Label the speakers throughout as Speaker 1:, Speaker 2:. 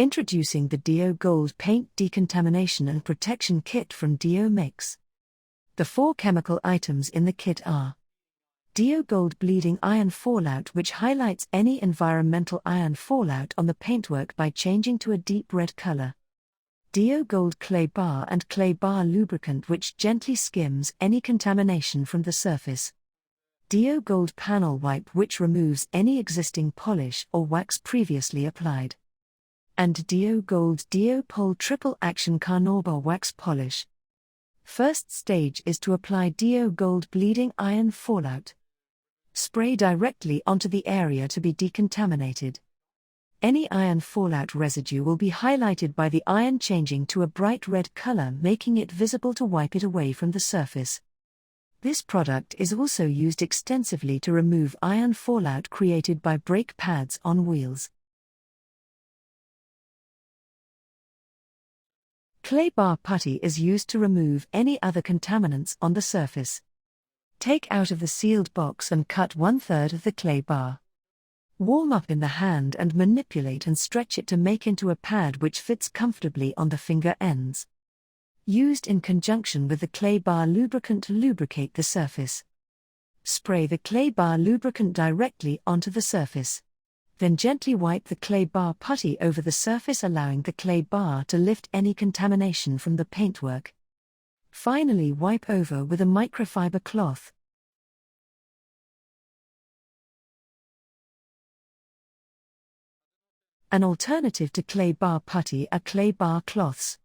Speaker 1: Introducing the DIO Gold Paint Decontamination and Protection Kit from DIOMYX. The 4 chemical items in the kit are DIO Gold Bleeding Iron Fallout, which highlights any environmental iron fallout on the paintwork by changing to a deep red color. DIO Gold Clay Bar and Clay Bar Lubricant, which gently skims any contamination from the surface. DIO Gold Panel Wipe, which removes any existing polish or wax previously applied. And DIO Gold Pole Triple Action Carnauba Wax Polish. First stage is to apply DIO Gold Bleeding Iron Fallout. Spray directly onto the area to be decontaminated. Any iron fallout residue will be highlighted by the iron changing to a bright red color, making it visible to wipe it away from the surface. This product is also used extensively to remove iron fallout created by brake pads on wheels. Clay bar putty is used to remove any other contaminants on the surface. Take out of the sealed box and cut 1/3 of the clay bar. Warm up in the hand and manipulate and stretch it to make into a pad which fits comfortably on the finger ends. Used in conjunction with the clay bar lubricant to lubricate the surface. Spray the clay bar lubricant directly onto the surface. Then gently wipe the clay bar putty over the surface, allowing the clay bar to lift any contamination from the paintwork. Finally, wipe over with a microfiber cloth. An alternative to clay bar putty are clay bar cloths.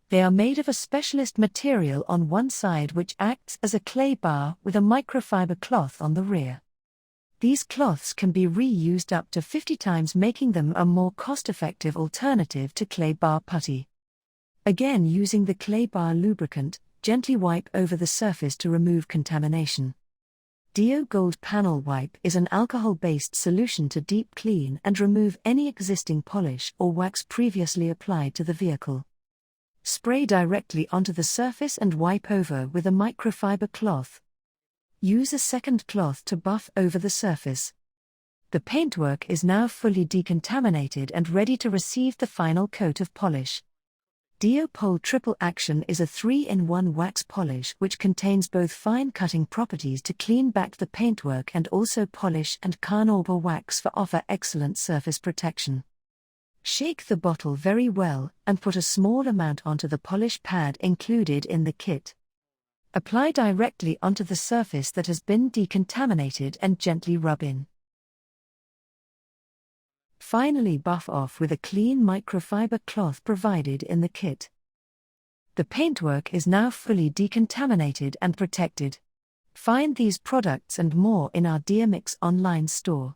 Speaker 1: They are made of a specialist material on one side which acts as a clay bar with a microfiber cloth on the rear. These cloths can be reused up to 50 times, making them a more cost-effective alternative to clay bar putty. Again, using the clay bar lubricant, gently wipe over the surface to remove contamination. DIO Gold Panel Wipe is an alcohol-based solution to deep clean and remove any existing polish or wax previously applied to the vehicle. Spray directly onto the surface and wipe over with a microfiber cloth. Use a second cloth to buff over the surface. The paintwork is now fully decontaminated and ready to receive the final coat of polish. DIO Pole Triple Action is a 3-in-1 wax polish which contains both fine cutting properties to clean back the paintwork and also polish and carnauba wax for offer excellent surface protection. Shake the bottle very well and put a small amount onto the polish pad included in the kit. Apply directly onto the surface that has been decontaminated and gently rub in. Finally, buff off with a clean microfiber cloth provided in the kit. The paintwork is now fully decontaminated and protected. Find these products and more in our DIOMYX online store.